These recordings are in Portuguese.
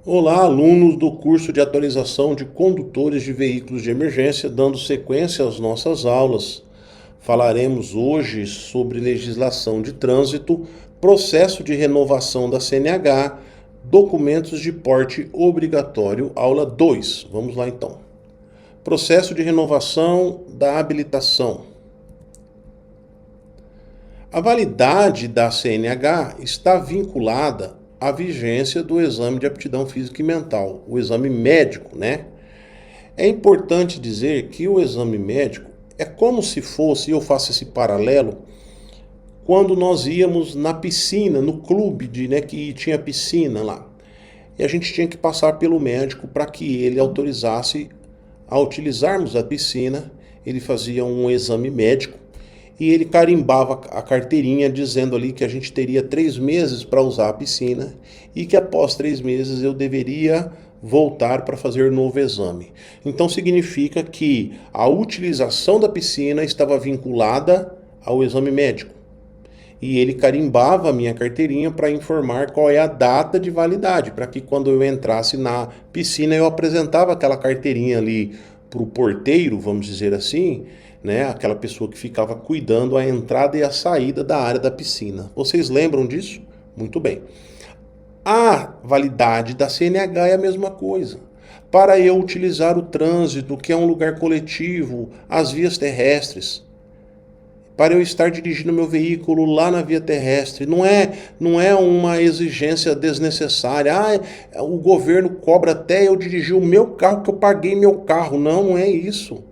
Olá, alunos do curso de atualização de condutores de veículos de emergência, dando sequência às nossas aulas. Falaremos hoje sobre legislação de trânsito, processo de renovação da CNH, documentos de porte obrigatório, aula 2. Vamos lá então. Processo de renovação da habilitação. A validade da CNH está vinculada à vigência do exame de aptidão física e mental, o exame médico, né? É importante dizer que o exame médico é como se fosse, eu faço esse paralelo, quando nós íamos na piscina, no clube, que tinha piscina lá. E a gente tinha que passar pelo médico para que ele autorizasse a utilizarmos a piscina. Ele fazia um exame médico e ele carimbava a carteirinha dizendo ali que a gente teria 3 meses para usar a piscina e que após 3 meses eu deveria voltar para fazer novo exame. Então significa que a utilização da piscina estava vinculada ao exame médico. E ele carimbava a minha carteirinha para informar qual é a data de validade, para que quando eu entrasse na piscina eu apresentava aquela carteirinha ali para o porteiro, vamos dizer assim, né? Aquela pessoa que ficava cuidando a entrada e a saída da área da piscina. Vocês lembram disso? Muito bem. A validade da CNH é a mesma coisa. Para eu utilizar o trânsito, que é um lugar coletivo, as vias terrestres, para eu estar dirigindo meu veículo lá na via terrestre. Não é uma exigência desnecessária. O governo cobra até eu dirigir o meu carro, que eu paguei meu carro. Não é isso.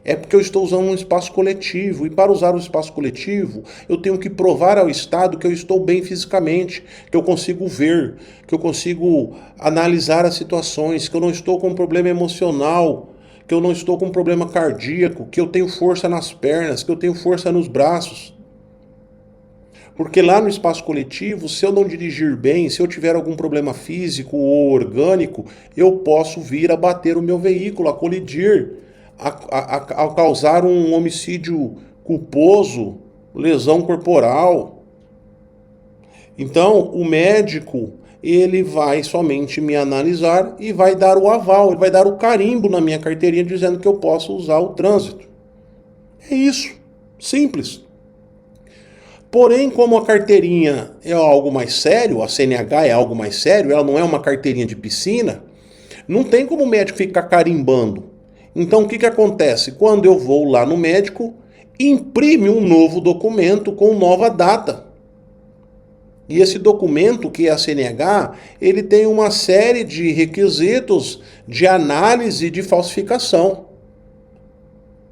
É porque eu estou usando um espaço coletivo. E para usar o espaço coletivo, eu tenho que provar ao Estado que eu estou bem fisicamente, que eu consigo ver, que eu consigo analisar as situações, que eu não estou com um problema emocional, que eu não estou com um problema cardíaco, que eu tenho força nas pernas, que eu tenho força nos braços. Porque lá no espaço coletivo, se eu não dirigir bem, se eu tiver algum problema físico ou orgânico, eu posso vir a bater o meu veículo, a colidir, a causar um homicídio culposo, lesão corporal. Então, o médico, ele vai somente me analisar e vai dar o aval, ele vai dar o carimbo na minha carteirinha dizendo que eu posso usar o trânsito. É isso, simples. Porém, como a carteirinha é algo mais sério, a CNH é algo mais sério, ela não é uma carteirinha de piscina, não tem como o médico ficar carimbando. Então, o que acontece? Quando eu vou lá no médico, imprime um novo documento com nova data. E esse documento, que é a CNH, ele tem uma série de requisitos de análise de falsificação.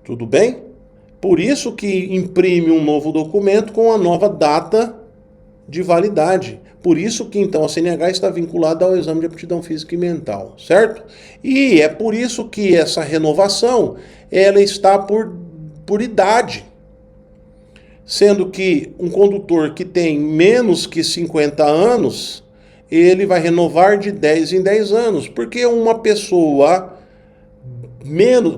Tudo bem? Por isso que imprime um novo documento com a nova data de validade. Por isso que então a CNH está vinculada ao exame de aptidão física e mental, certo? E é por isso que essa renovação, ela está por idade. Sendo que um condutor que tem menos que 50 anos, ele vai renovar de 10 em 10 anos. Porque uma pessoa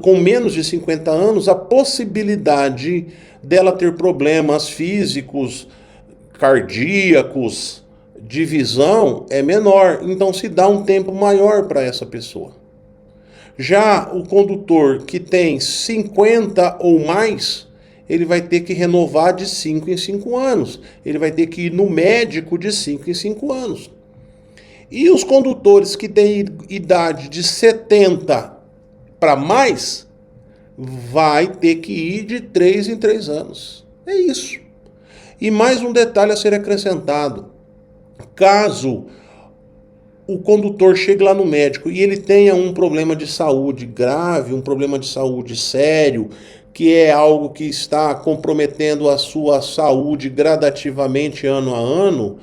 com menos de 50 anos, a possibilidade dela ter problemas físicos, cardíacos, de visão é menor. Então se dá um tempo maior para essa pessoa. Já o condutor que tem 50 ou mais, ele vai ter que renovar de 5 em 5 anos. Ele vai ter que ir no médico de 5 em 5 anos. E os condutores que têm idade de 70 para mais, vai ter que ir de 3 em 3 anos. É isso. E mais um detalhe a ser acrescentado. Caso o condutor chegue lá no médico e ele tenha um problema de saúde grave, um problema de saúde sério, que é algo que está comprometendo a sua saúde gradativamente ano a ano,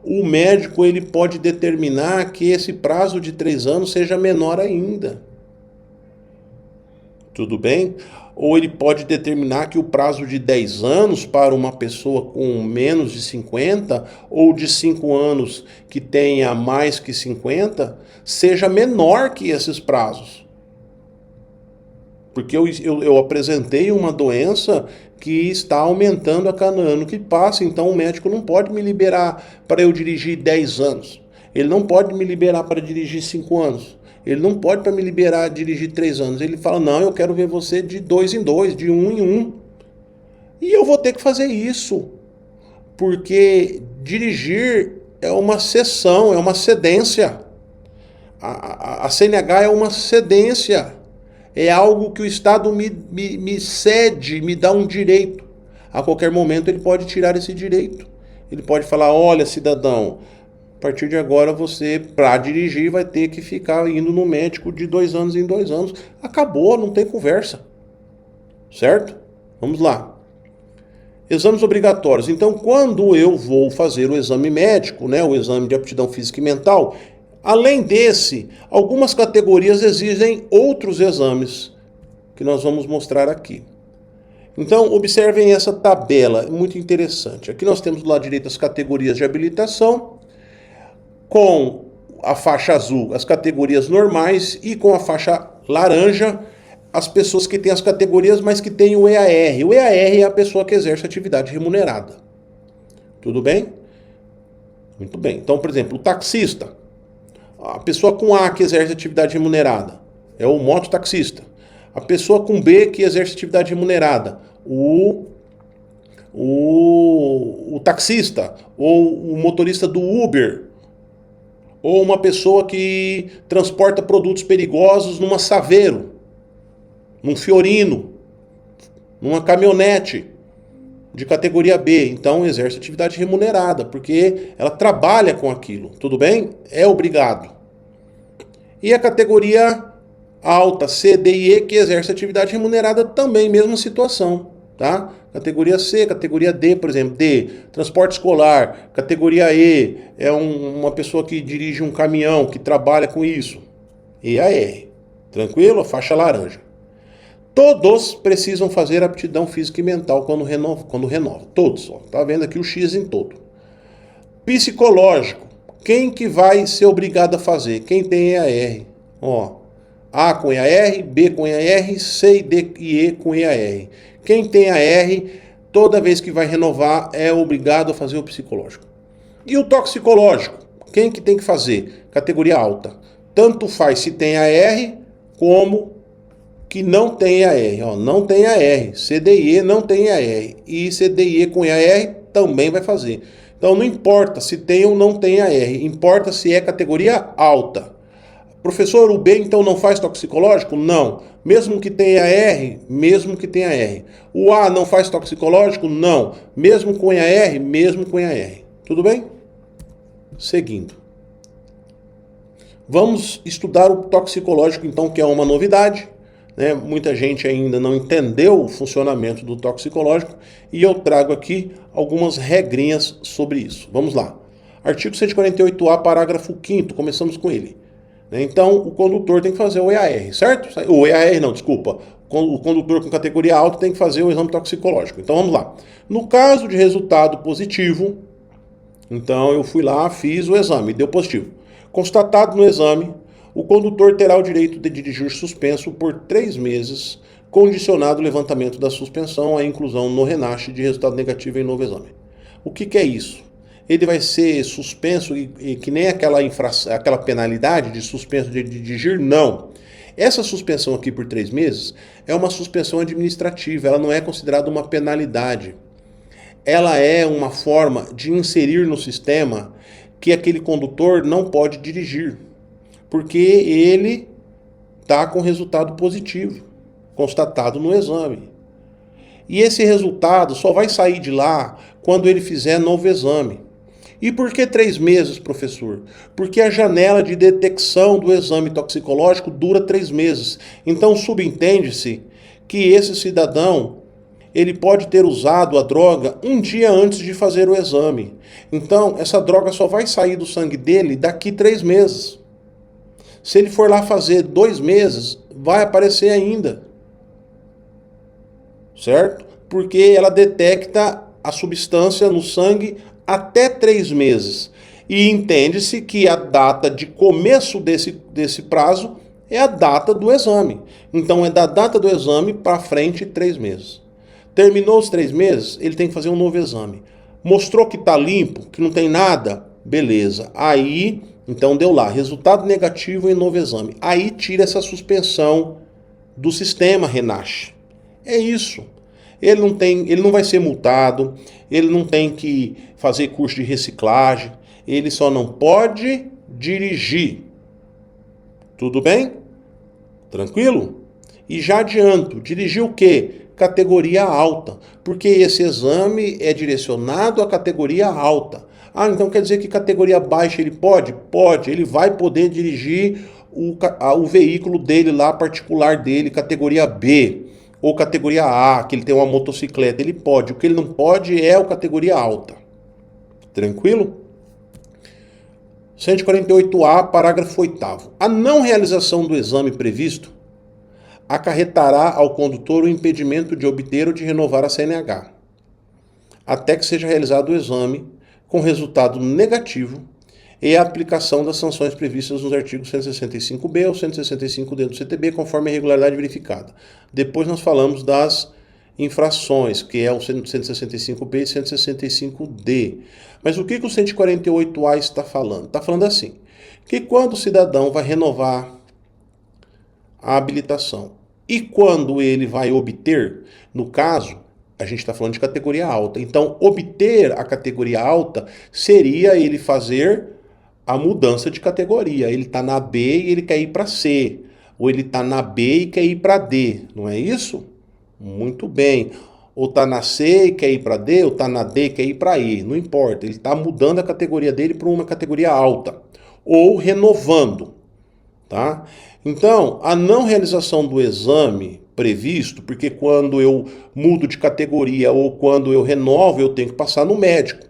o médico ele pode determinar que esse prazo de 3 anos seja menor ainda. Tudo bem? Ou ele pode determinar que o prazo de 10 anos para uma pessoa com menos de 50, ou de 5 anos que tenha mais que 50, seja menor que esses prazos. Porque eu apresentei uma doença que está aumentando a cada ano que passa, então o médico não pode me liberar para eu dirigir 10 anos. Ele não pode me liberar para dirigir 5 anos. Ele não pode para me liberar dirigir 3 anos. Ele fala, não, eu quero ver você de 2 em 2, de 1 em 1. E eu vou ter que fazer isso. Porque dirigir é uma cessão, é uma cedência. A CNH é uma cedência. É algo que o Estado me cede, me dá um direito. A qualquer momento ele pode tirar esse direito. Ele pode falar, olha, cidadão, a partir de agora você, para dirigir, vai ter que ficar indo no médico de 2 anos em 2 anos. Acabou, não tem conversa. Certo? Vamos lá. Exames obrigatórios. Então, quando eu vou fazer o exame médico, né, o exame de aptidão física e mental, além desse, algumas categorias exigem outros exames, que nós vamos mostrar aqui. Então, observem essa tabela, é muito interessante. Aqui nós temos do lado direito as categorias de habilitação, com a faixa azul as categorias normais e com a faixa laranja as pessoas que têm as categorias, mas que têm o EAR. O EAR é a pessoa que exerce atividade remunerada. Tudo bem? Muito bem. Então, por exemplo, o taxista, a pessoa com A que exerce atividade remunerada, é o mototaxista. A pessoa com B que exerce atividade remunerada, o taxista, ou o motorista do Uber, ou uma pessoa que transporta produtos perigosos numa Saveiro, num Fiorino, numa caminhonete de categoria B. Então exerce atividade remunerada, porque ela trabalha com aquilo, tudo bem? É obrigado. E a categoria alta, C, D e E, que exerce atividade remunerada também, mesma situação, tá? Categoria C, categoria D, por exemplo, D, transporte escolar. Categoria E, é uma pessoa que dirige um caminhão, que trabalha com isso. EAR, tranquilo? Faixa laranja. Todos precisam fazer aptidão física e mental quando renova. Todos, ó. Tá vendo aqui o X em todo. Psicológico. Quem que vai ser obrigado a fazer? Quem tem EAR. Ó, A com EAR, B com EAR, C, D e E com EAR. Quem tem AR, toda vez que vai renovar, é obrigado a fazer o psicológico. E o toxicológico? Quem que tem que fazer? Categoria alta. Tanto faz se tem AR, como que não tem AR. Ó, não tem AR. CDIE não tem AR. E CDIE com AR também vai fazer. Então não importa se tem ou não tem AR. Importa se é categoria alta. Professor, o B então não faz toxicológico? Não. Mesmo que tenha AR, mesmo que tenha AR. O A não faz toxicológico? Não. Mesmo com AR, mesmo com AR. Tudo bem? Seguindo. Vamos estudar o toxicológico então, que é uma novidade. Né? Muita gente ainda não entendeu o funcionamento do toxicológico e eu trago aqui algumas regrinhas sobre isso. Vamos lá. Artigo 148A, parágrafo 5º, começamos com ele. Então, o condutor tem que fazer o EAR, certo? O EAR não, desculpa. O condutor com categoria alta tem que fazer o exame toxicológico. Então, vamos lá. No caso de resultado positivo, então eu fui lá, fiz o exame, deu positivo. Constatado no exame, o condutor terá o direito de dirigir suspenso por 3 meses, condicionado o levantamento da suspensão à inclusão no RENASH de resultado negativo em novo exame. O que é isso? Ele vai ser suspenso e que nem aquela penalidade de suspenso de dirigir? Não. Essa suspensão aqui por 3 meses é uma suspensão administrativa, ela não é considerada uma penalidade. Ela é uma forma de inserir no sistema que aquele condutor não pode dirigir, porque ele está com resultado positivo, constatado no exame. E esse resultado só vai sair de lá quando ele fizer novo exame. E por que 3 meses, professor? Porque a janela de detecção do exame toxicológico dura 3 meses. Então subentende-se que esse cidadão, ele pode ter usado a droga um dia antes de fazer o exame. Então essa droga só vai sair do sangue dele daqui 3 meses. Se ele for lá fazer 2 meses, vai aparecer ainda. Certo? Porque ela detecta a substância no sangue até 3 meses. E entende-se que a data de começo desse prazo é a data do exame. Então é da data do exame para frente 3 meses. Terminou os 3 meses, ele tem que fazer um novo exame. Mostrou que está limpo, que não tem nada, beleza. Aí Então deu lá, resultado negativo em novo exame. Aí tira essa suspensão do sistema Renasce. É isso. Ele não vai ser multado, ele não tem que fazer curso de reciclagem, ele só não pode dirigir. Tudo bem? Tranquilo? E já adianto, dirigir o quê? Categoria alta, porque esse exame é direcionado à categoria alta. Ah, então quer dizer que categoria baixa ele pode? Pode, ele vai poder dirigir o veículo dele lá, particular dele, categoria B, ou categoria A, que ele tem uma motocicleta, ele pode. O que ele não pode é a categoria alta. Tranquilo? 148A, parágrafo 8º. A não realização do exame previsto acarretará ao condutor o impedimento de obter ou de renovar a CNH, até que seja realizado o exame com resultado negativo e a aplicação das sanções previstas nos artigos 165B ou 165D do CTB, conforme a irregularidade verificada. Depois nós falamos das infrações, que é o 165B e 165D. Mas o que o 148A está falando? Está falando assim, que quando o cidadão vai renovar a habilitação e quando ele vai obter, no caso, a gente está falando de categoria alta. Então, obter a categoria alta seria ele fazer a mudança de categoria. Ele está na B e ele quer ir para C. Ou ele está na B e quer ir para D. Não é isso? Muito bem. Ou está na C e quer ir para D, ou está na D e quer ir para E. Não importa. Ele está mudando a categoria dele para uma categoria alta. Ou renovando. Tá? Então, a não realização do exame previsto, porque quando eu mudo de categoria ou quando eu renovo, eu tenho que passar no médico.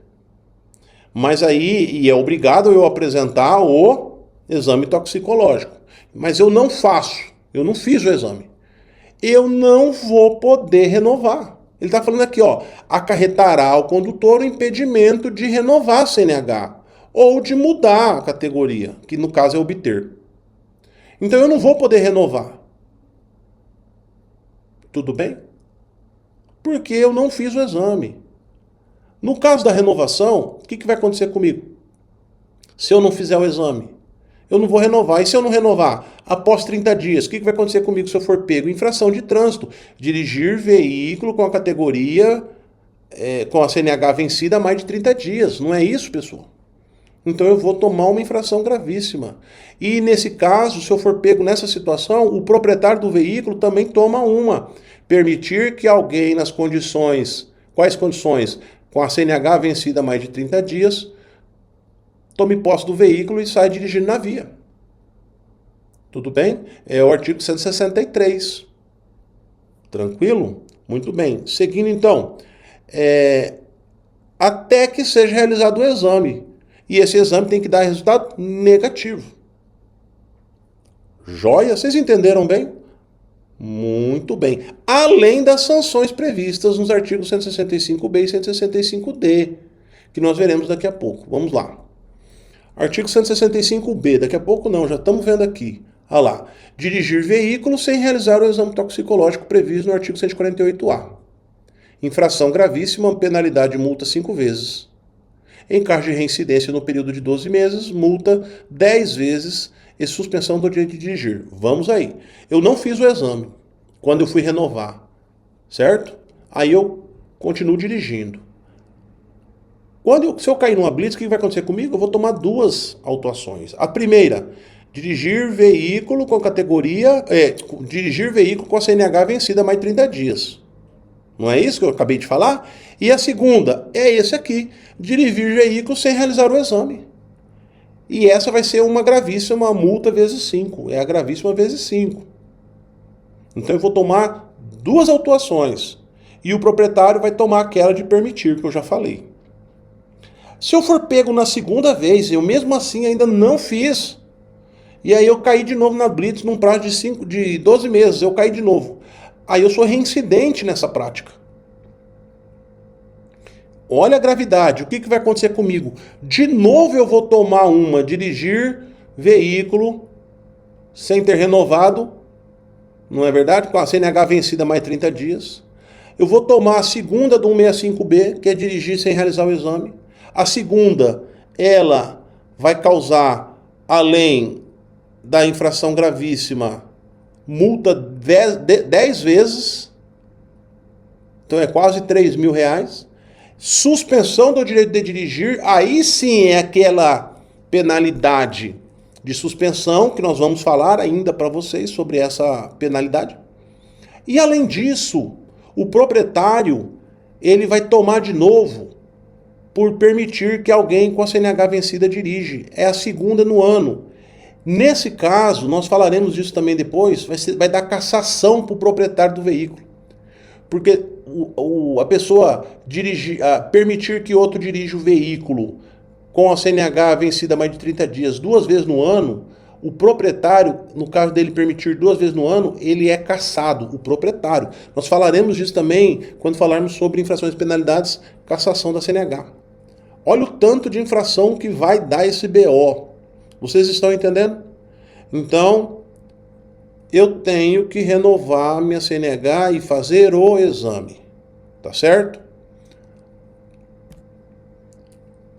Mas aí, e é obrigado eu apresentar o exame toxicológico. Mas eu não faço, eu não fiz o exame. Eu não vou poder renovar. Ele está falando aqui, ó, acarretará ao condutor o impedimento de renovar a CNH ou de mudar a categoria, que no caso é obter. Então eu não vou poder renovar. Tudo bem? Porque eu não fiz o exame. No caso da renovação, o que vai acontecer comigo? Se eu não fizer o exame, eu não vou renovar. E se eu não renovar, após 30 dias, o que vai acontecer comigo se eu for pego? Infração de trânsito. Dirigir veículo com a categoria, com a CNH vencida há mais de 30 dias. Não é isso, pessoal? Então eu vou tomar uma infração gravíssima. E nesse caso, se eu for pego nessa situação, o proprietário do veículo também toma uma. Permitir que alguém nas condições, quais condições? Com a CNH vencida há mais de 30 dias, tome posse do veículo e saia dirigindo na via. Tudo bem? É o artigo 163. Tranquilo? Muito bem. Seguindo então, até que seja realizado o exame. E esse exame tem que dar resultado negativo. Joia? Vocês entenderam bem? Muito bem. Além das sanções previstas nos artigos 165B e 165D, que nós veremos daqui a pouco. Vamos lá. Artigo 165B, daqui a pouco não, já estamos vendo aqui. Olha lá. Dirigir veículo sem realizar o exame toxicológico previsto no artigo 148A. Infração gravíssima, penalidade de multa 5 vezes. Em caso de reincidência no período de 12 meses, multa 10 vezes e suspensão do direito de dirigir. Vamos aí. Eu não fiz o exame quando eu fui renovar, certo? Aí eu continuo dirigindo. Se eu cair numa blitz, o que vai acontecer comigo? Eu vou tomar 2 autuações. A primeira, dirigir veículo com categoria, dirigir veículo com a CNH vencida há mais de 30 dias. Não é isso que eu acabei de falar? E a segunda é esse aqui, dirigir veículo sem realizar o exame. E essa vai ser uma gravíssima multa vezes 5. É a gravíssima vezes 5. Então eu vou tomar 2 autuações. E o proprietário vai tomar aquela de permitir, que eu já falei. Se eu for pego na segunda vez, eu mesmo assim ainda não fiz, e aí eu caí de novo na blitz num prazo de 12 meses, eu caí de novo. Aí eu sou reincidente nessa prática. Olha a gravidade, o que vai acontecer comigo? De novo eu vou tomar uma, dirigir veículo sem ter renovado, não é verdade? Com a CNH vencida há mais de 30 dias. Eu vou tomar a segunda do 165B, que é dirigir sem realizar o exame. A segunda, ela vai causar além da infração gravíssima, multa 10 vezes, então é quase R$ 3.000. Suspensão do direito de dirigir, aí sim é aquela penalidade de suspensão, que nós vamos falar ainda para vocês sobre essa penalidade. E além disso, o proprietário, ele vai tomar de novo por permitir que alguém com a CNH vencida dirige. É a segunda no ano. Nesse caso, nós falaremos disso também depois, vai dar cassação para o proprietário do veículo. Porque a pessoa permitir que outro dirija o veículo com a CNH vencida há mais de 30 dias, 2 vezes no ano, o proprietário, no caso dele permitir 2 vezes no ano, ele é cassado, o proprietário. Nós falaremos disso também quando falarmos sobre infrações e penalidades, cassação da CNH. Olha o tanto de infração que vai dar esse BO. Vocês estão entendendo? Então, eu tenho que renovar minha CNH e fazer o exame. Tá certo?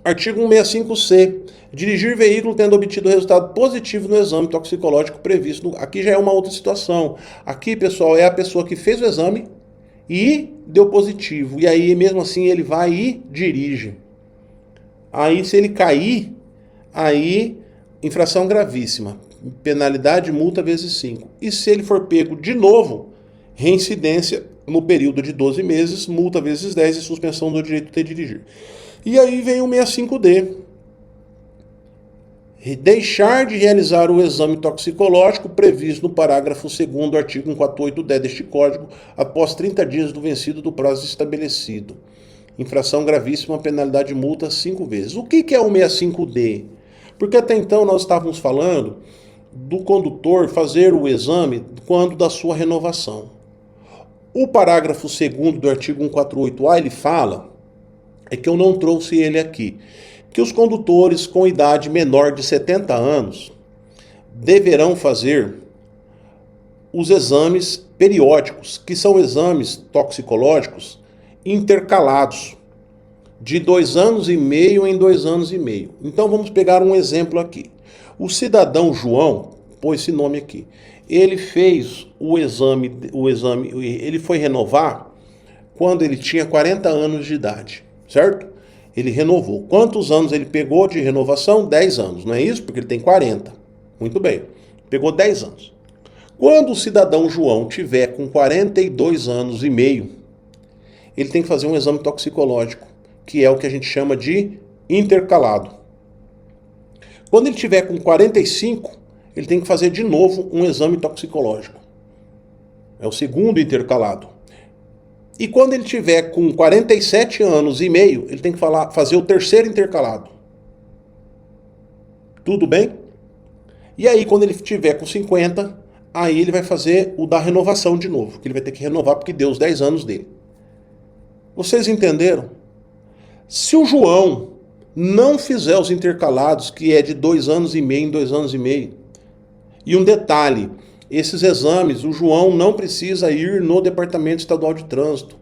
Artigo 165C. Dirigir veículo tendo obtido resultado positivo no exame toxicológico previsto. Aqui já é uma outra situação. Aqui, pessoal, é a pessoa que fez o exame e deu positivo. E aí, mesmo assim, ele vai e dirige. Aí, se ele cair, aí, infração gravíssima. Penalidade, multa vezes 5. E se ele for pego de novo, reincidência no período de 12 meses, multa vezes 10 e suspensão do direito de dirigir. E aí vem o 65D. Deixar de realizar o exame toxicológico previsto no parágrafo 2º do artigo 148-D deste Código após 30 dias do vencido do prazo estabelecido. Infração gravíssima, penalidade multa 5 vezes. O que é o 65D? Porque até então nós estávamos falando do condutor fazer o exame quando da sua renovação. O parágrafo 2º do artigo 148-A, ele fala, é que eu não trouxe ele aqui, que os condutores com idade menor de 70 anos deverão fazer os exames periódicos, que são exames toxicológicos intercalados, de 2 anos e meio em 2 anos e meio. Então vamos pegar um exemplo aqui. O cidadão João, põe esse nome aqui, ele fez o exame, ele foi renovar quando ele tinha 40 anos de idade, certo? Ele renovou. Quantos anos ele pegou de renovação? 10 anos, não é isso? Porque ele tem 40. Muito bem, pegou 10 anos. Quando o cidadão João tiver com 42 anos e meio, ele tem que fazer um exame toxicológico, que é o que a gente chama de intercalado. Quando ele tiver com 45, ele tem que fazer de novo um exame toxicológico. É o segundo intercalado. E quando ele tiver com 47 anos e meio, ele tem que fazer o terceiro intercalado. Tudo bem? E aí, quando ele tiver com 50, aí ele vai fazer o da renovação de novo, que ele vai ter que renovar porque deu os 10 anos dele. Vocês entenderam? Se o João não fizer os intercalados, que é de 2 anos e meio em 2 anos e meio, e um detalhe, esses exames, o João não precisa ir no Departamento Estadual de Trânsito.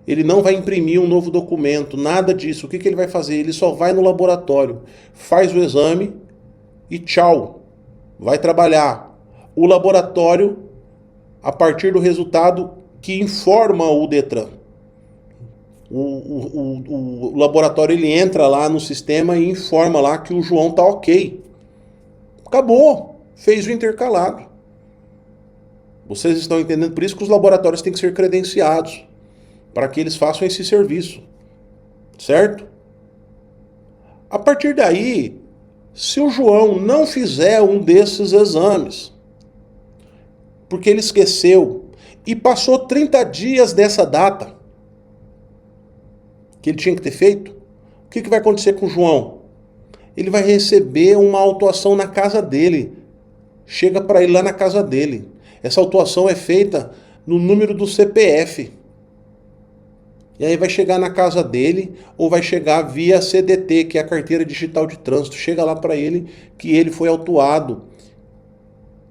Ele não vai imprimir um novo documento, nada disso. O que ele vai fazer? Ele só vai no laboratório, faz o exame e tchau. Vai trabalhar. O laboratório, a partir do resultado que informa o Detran. O laboratório ele entra lá no sistema e informa lá que o João tá ok. Acabou. Fez o intercalado. Vocês estão entendendo? Por isso que os laboratórios têm que ser credenciados, para que eles façam esse serviço. Certo? A partir daí, se o João não fizer um desses exames, porque ele esqueceu, e passou 30 dias dessa data que ele tinha que ter feito, o que vai acontecer com o João? Ele vai receber uma autuação na casa dele. Chega para ele lá na casa dele. Essa autuação é feita no número do CPF. E aí vai chegar na casa dele ou vai chegar via CDT, que é a Carteira Digital de Trânsito. Chega lá para ele que ele foi autuado.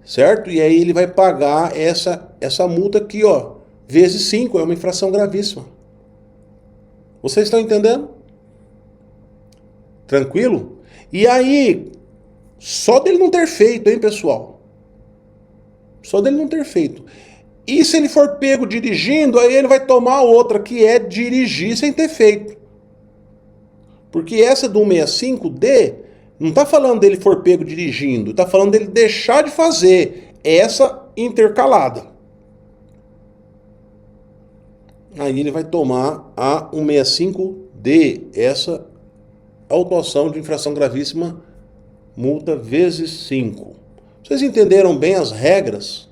Certo? E aí ele vai pagar essa multa aqui, ó, vezes 5. É uma infração gravíssima. Vocês estão entendendo? Tranquilo? E aí, Só dele não ter feito, hein, pessoal? Só dele não ter feito. E se ele for pego dirigindo, aí ele vai tomar outra, que é dirigir sem ter feito. Porque essa do 165D não está falando dele for pego dirigindo, está falando dele deixar de fazer essa intercalada. Aí ele vai tomar a 165D, essa autuação de infração gravíssima, multa vezes 5. Vocês entenderam bem as regras?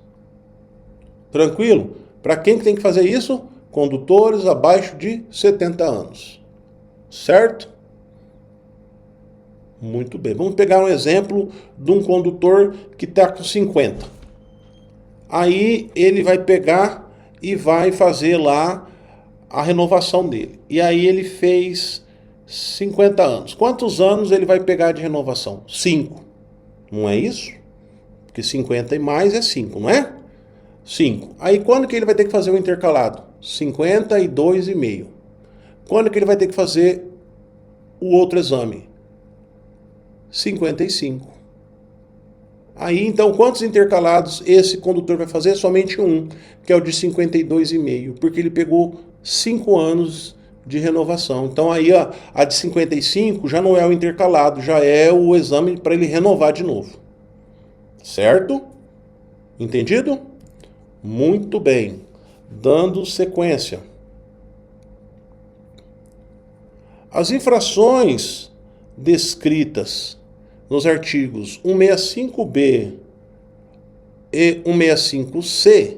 Tranquilo? Para quem que tem que fazer isso? Condutores abaixo de 70 anos. Certo? Muito bem. Vamos pegar um exemplo de um condutor que está com 50. Aí ele vai pegar e vai fazer lá a renovação dele. E aí ele fez 50 anos. Quantos anos ele vai pegar de renovação? 5. Não é isso? Porque 50 e mais é 5, não é? 5. Aí quando que ele vai ter que fazer o intercalado? 52,5. Quando que ele vai ter que fazer o outro exame? 55. Aí então quantos intercalados esse condutor vai fazer? Somente um, que é o de 52,5, porque ele pegou 5 anos de renovação. Então aí a de 55 já não é o intercalado, já é o exame para ele renovar de novo. Certo? Entendido? Muito bem. Dando sequência. As infrações descritas nos artigos 165B e 165C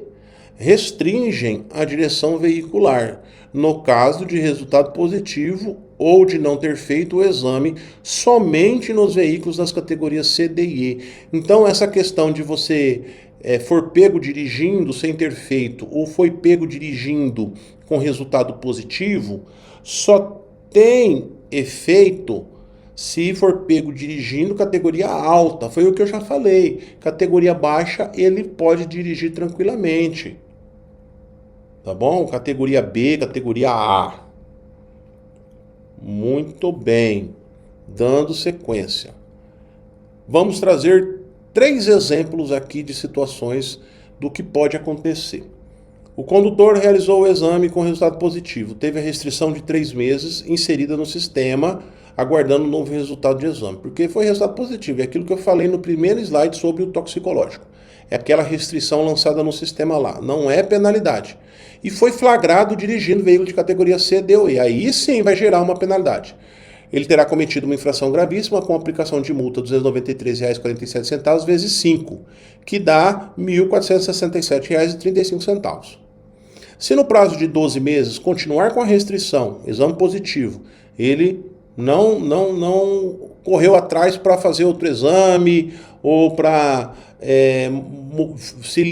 restringem a direção veicular, no caso de resultado positivo ou de não ter feito o exame, somente nos veículos das categorias C, D e E. Então, essa questão de você for pego dirigindo sem ter feito, ou foi pego dirigindo com resultado positivo, só tem efeito se for pego dirigindo categoria alta. Foi o que eu já falei. Categoria baixa, ele pode dirigir tranquilamente. Tá bom? Categoria B, categoria A. Muito bem. Dando sequência. Vamos trazer 3 exemplos aqui de situações do que pode acontecer. O condutor realizou o exame com resultado positivo. Teve a restrição de 3 meses inserida no sistema, aguardando um novo resultado de exame. Porque foi resultado positivo. É aquilo que eu falei no primeiro slide sobre o toxicológico. É aquela restrição lançada no sistema lá. Não é penalidade. E foi flagrado dirigindo veículo de categoria C, D ou E. Aí sim vai gerar uma penalidade. Ele terá cometido uma infração gravíssima com aplicação de multa de R$ 293,47 vezes 5, que dá R$ 1.467,35. Se no prazo de 12 meses continuar com a restrição, exame positivo, ele não correu atrás para fazer outro exame ou para,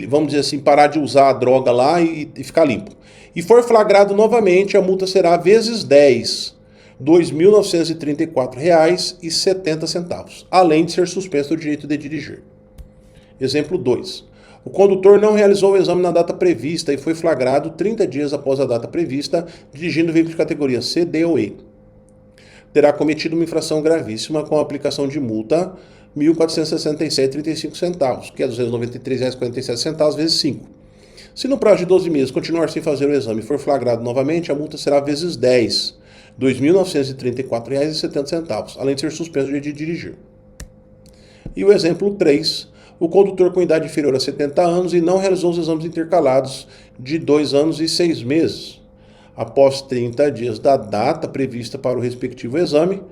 vamos dizer assim, parar de usar a droga lá e ficar limpo. E for flagrado novamente, a multa será vezes 10, R$ 2.934,70, além de ser suspenso do direito de dirigir. Exemplo 2. O condutor não realizou o exame na data prevista e foi flagrado 30 dias após a data prevista, dirigindo veículo de categoria C, D ou E. Terá cometido uma infração gravíssima com a aplicação de multa R$ 1.467,35, que é R$ 293,47 vezes 5. Se no prazo de 12 meses continuar sem fazer o exame e for flagrado novamente, a multa será vezes 10, R$ 2.934,70, além de ser suspenso de dirigir. E o exemplo 3. O condutor com idade inferior a 70 anos e não realizou os exames intercalados de 2 anos e 6 meses. Após 30 dias da data prevista para o respectivo exame,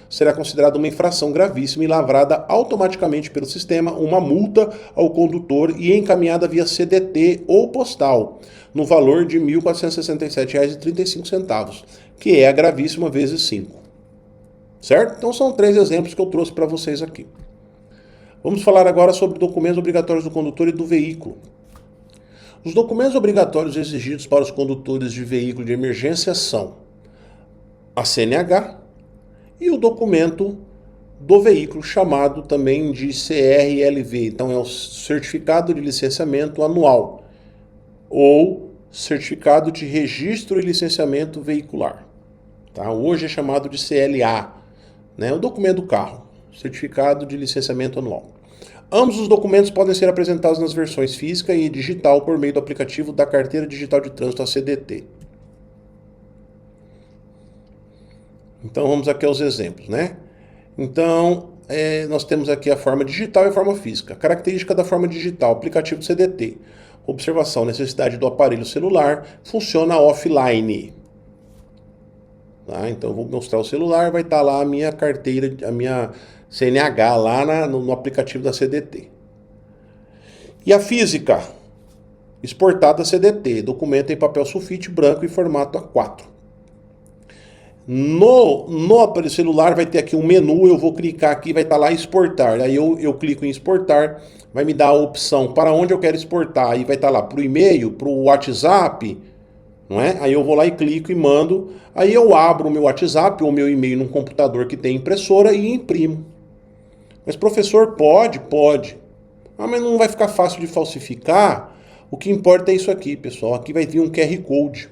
será considerada uma infração gravíssima e lavrada automaticamente pelo sistema uma multa ao condutor e encaminhada via CDT ou postal, no valor de R$ 1.467,35, que é a gravíssima vezes 5. Certo? Então são 3 exemplos que eu trouxe para vocês aqui. Vamos falar agora sobre documentos obrigatórios do condutor e do veículo. Os documentos obrigatórios exigidos para os condutores de veículo de emergência são a CNH e o documento do veículo, chamado também de CRLV. Então é o Certificado de Licenciamento Anual ou Certificado de Registro e Licenciamento Veicular. Tá? Hoje é chamado de CLA, né? O documento do carro. certificado de licenciamento anual. Ambos os documentos podem ser apresentados nas versões física e digital por meio do aplicativo da Carteira Digital de Trânsito, a CDT. Então vamos aqui aos exemplos, né? Então, nós temos aqui a forma digital e a forma física. Característica da forma digital, aplicativo do CDT. Observação, necessidade do aparelho celular, funciona offline. Tá? Então eu vou mostrar o celular, vai estar lá a minha carteira, a minha CNH lá no aplicativo da CDT. E a física, exportada a CDT, documento em papel sulfite branco e formato A4. No aparelho celular vai ter aqui um menu, eu vou clicar aqui, vai estar lá exportar. Aí eu clico em exportar, vai me dar a opção para onde eu quero exportar. Aí vai estar lá para o e-mail, para o WhatsApp, não é? Aí eu vou lá e clico e mando. Aí eu abro o meu WhatsApp ou o meu e-mail num computador que tem impressora e imprimo. Mas professor, pode? Pode. Ah, mas não vai ficar fácil de falsificar? O que importa é isso aqui, pessoal. Aqui vai vir um QR Code.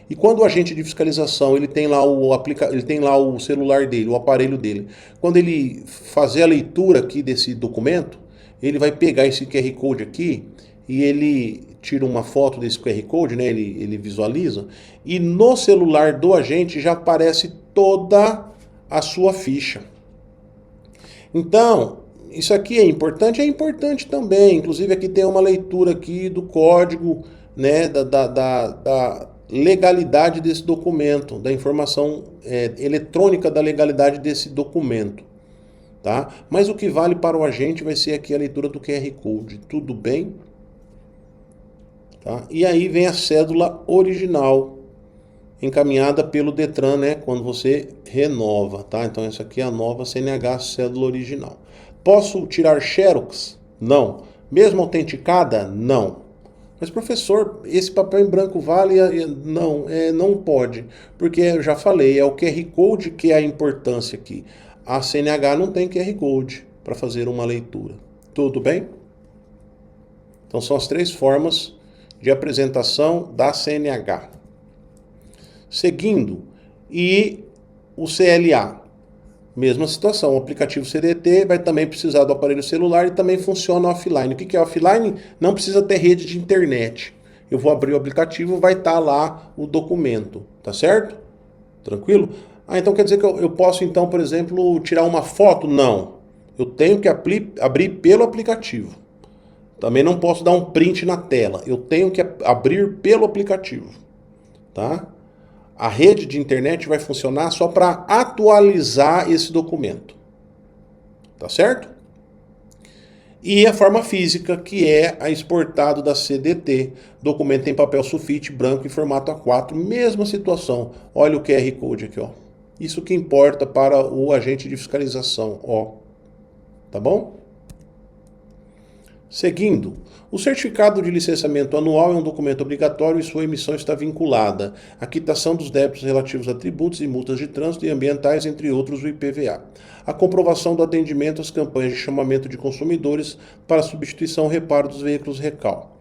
E quando o agente de fiscalização ele tem lá o celular dele, o aparelho dele, quando ele fazer a leitura aqui desse documento, ele vai pegar esse QR Code aqui e ele tira uma foto desse QR Code, né? Ele visualiza, e no celular do agente já aparece toda a sua ficha. Então, isso aqui é importante também. Inclusive aqui tem uma leitura aqui do código, né, da legalidade desse documento, da informação eletrônica da legalidade desse documento, tá? Mas o que vale para o agente vai ser aqui a leitura do QR Code, tudo bem? Tá? E aí vem a cédula original, encaminhada pelo Detran, né, quando você renova, tá? Então essa aqui é a nova CNH, cédula original. Posso tirar xerox? Não. Mesmo autenticada? Não. Mas professor, esse papel em branco vale? Não, não pode, porque eu já falei, é o QR Code que é a importância aqui. A CNH não tem QR Code para fazer uma leitura. Tudo bem? Então são as 3 formas de apresentação da CNH. Seguindo, e o CLA. Mesma situação, o aplicativo CDT vai também precisar do aparelho celular e também funciona offline. O que é offline? Não precisa ter rede de internet. Eu vou abrir o aplicativo, vai estar lá o documento, tá certo? Tranquilo? Ah, então quer dizer que eu posso então, por exemplo, tirar uma foto? Não. Eu tenho que abrir pelo aplicativo. Também não posso dar um print na tela. Eu tenho que abrir pelo aplicativo, tá? A rede de internet vai funcionar só para atualizar esse documento. Tá certo? E a forma física, que é a exportado da CDT, documento em papel sulfite branco em formato A4, mesma situação. Olha o QR Code aqui, ó. Isso que importa para o agente de fiscalização, ó. Tá bom? Seguindo, o certificado de licenciamento anual é um documento obrigatório e sua emissão está vinculada à quitação dos débitos relativos a tributos e multas de trânsito e ambientais, entre outros o IPVA. A comprovação do atendimento às campanhas de chamamento de consumidores para substituição ou reparo dos veículos recal.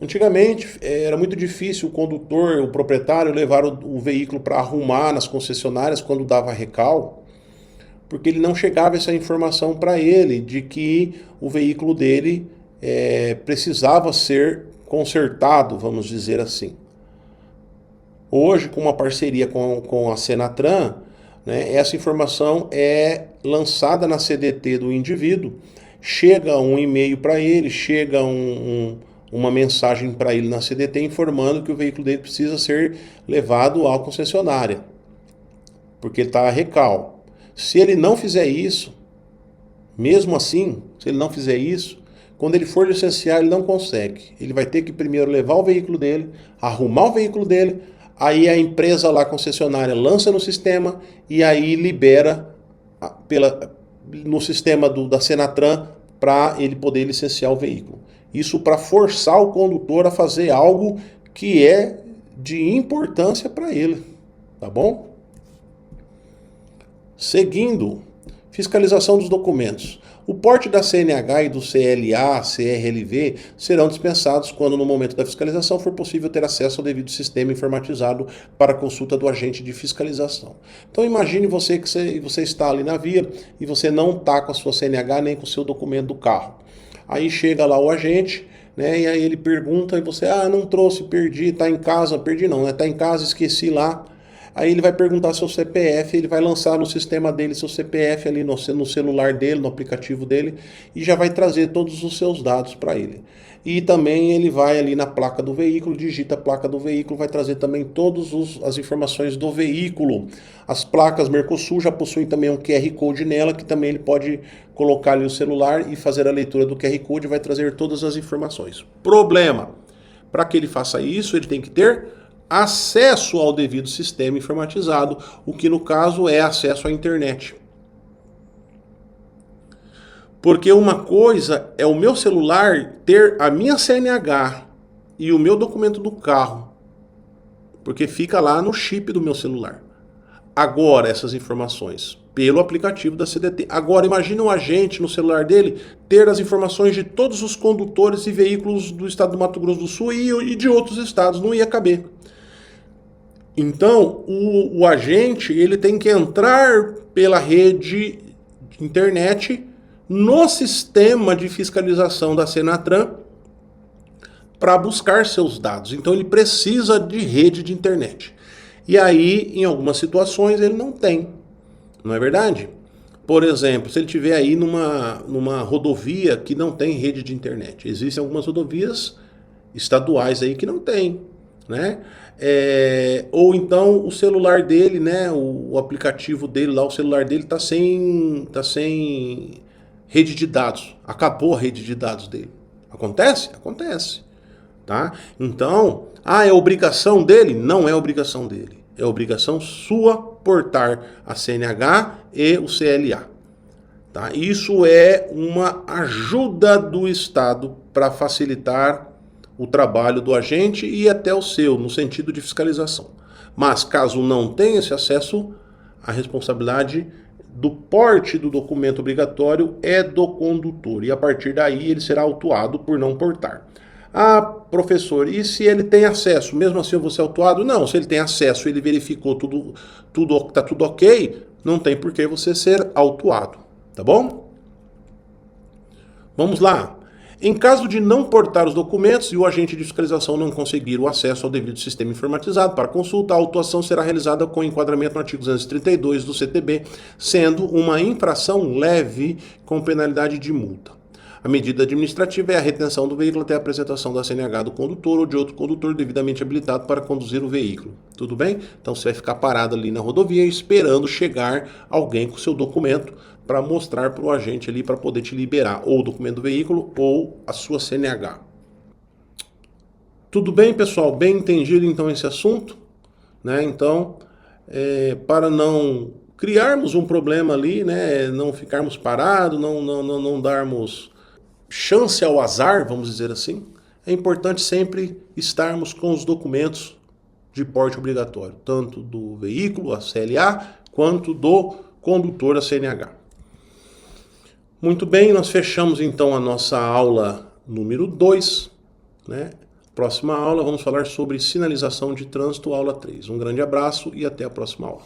Antigamente era muito difícil o condutor, o proprietário, levar o veículo para arrumar nas concessionárias quando dava recal, porque ele não chegava essa informação para ele de que o veículo dele precisava ser consertado, vamos dizer assim. Hoje, com uma parceria com a Senatran, né, essa informação é lançada na CDT do indivíduo, chega um e-mail para ele, chega uma mensagem para ele na CDT informando que o veículo dele precisa ser levado à concessionária, porque ele está a recal. Se ele não fizer isso, mesmo assim, se ele não fizer isso, quando ele for licenciar, ele não consegue. Ele vai ter que primeiro levar o veículo dele, arrumar o veículo dele, aí a empresa lá, concessionária, lança no sistema e aí libera no sistema da Senatran para ele poder licenciar o veículo. Isso para forçar o condutor a fazer algo que é de importância para ele, tá bom? Seguindo, Fiscalização dos documentos. O porte da CNH e do CLA, CRLV serão dispensados quando, no momento da fiscalização, for possível ter acesso ao devido sistema informatizado para consulta do agente de fiscalização. Então imagine você que você está ali na via e você não está com a sua CNH nem com o seu documento do carro. Aí chega lá o agente, né, e aí ele pergunta e você, não trouxe, perdi, está em casa, perdi não, né, está em casa, esqueci lá. Aí ele vai perguntar seu CPF, ele vai lançar no sistema dele seu CPF ali no celular dele, no aplicativo dele, e já vai trazer todos os seus dados para ele. E também ele vai ali na placa do veículo, digita a placa do veículo, vai trazer também todas as informações do veículo. As placas Mercosul já possuem também um QR Code nela, que também ele pode colocar ali o celular e fazer a leitura do QR Code, vai trazer todas as informações. Problema, para que ele faça isso, ele tem que ter acesso ao devido sistema informatizado, o que no caso é acesso à internet. Porque uma coisa é o meu celular ter a minha CNH e o meu documento do carro, porque fica lá no chip do meu celular. Agora essas informações pelo aplicativo da CDT. Agora imagine um agente no celular dele ter as informações de todos os condutores e veículos do estado do Mato Grosso do Sul e de outros estados, não ia caber. Então, o agente ele tem que entrar pela rede de internet no sistema de fiscalização da Senatran para buscar seus dados. Então, ele precisa de rede de internet. E aí, em algumas situações, ele não tem. Não é verdade? Por exemplo, se ele estiver aí numa rodovia que não tem rede de internet. Existem algumas rodovias estaduais aí que não tem, né? Ou então o celular dele, né, o aplicativo dele lá, o celular dele tá sem rede de dados. Acabou a rede de dados dele. Acontece? Acontece. Tá? Então, é obrigação dele? Não é obrigação dele. É obrigação sua portar a CNH e o CLA. Tá? Isso é uma ajuda do Estado para facilitar o trabalho do agente e até o seu, no sentido de fiscalização. Mas caso não tenha esse acesso, a responsabilidade do porte do documento obrigatório é do condutor. E a partir daí ele será autuado por não portar. Professor, e se ele tem acesso, mesmo assim eu vou ser autuado? Não, se ele tem acesso, ele verificou tá tudo ok, não tem por que você ser autuado, tá bom? Vamos lá. Em caso de não portar os documentos e o agente de fiscalização não conseguir o acesso ao devido sistema informatizado para consulta, a autuação será realizada com enquadramento no artigo 232 do CTB, sendo uma infração leve com penalidade de multa. A medida administrativa é a retenção do veículo até a apresentação da CNH do condutor ou de outro condutor devidamente habilitado para conduzir o veículo. Tudo bem? Então você vai ficar parado ali na rodovia esperando chegar alguém com seu documento para mostrar para o agente ali para poder te liberar ou o documento do veículo ou a sua CNH. Tudo bem, pessoal? Bem entendido então esse assunto? Né? Então, para não criarmos um problema ali, né? Não ficarmos parados, não darmos chance ao azar, vamos dizer assim, é importante sempre estarmos com os documentos de porte obrigatório, tanto do veículo, a CLA, quanto do condutor, a CNH. Muito bem, nós fechamos então a nossa aula número 2, né? Próxima aula vamos falar sobre sinalização de trânsito, aula 3. Um grande abraço e até a próxima aula.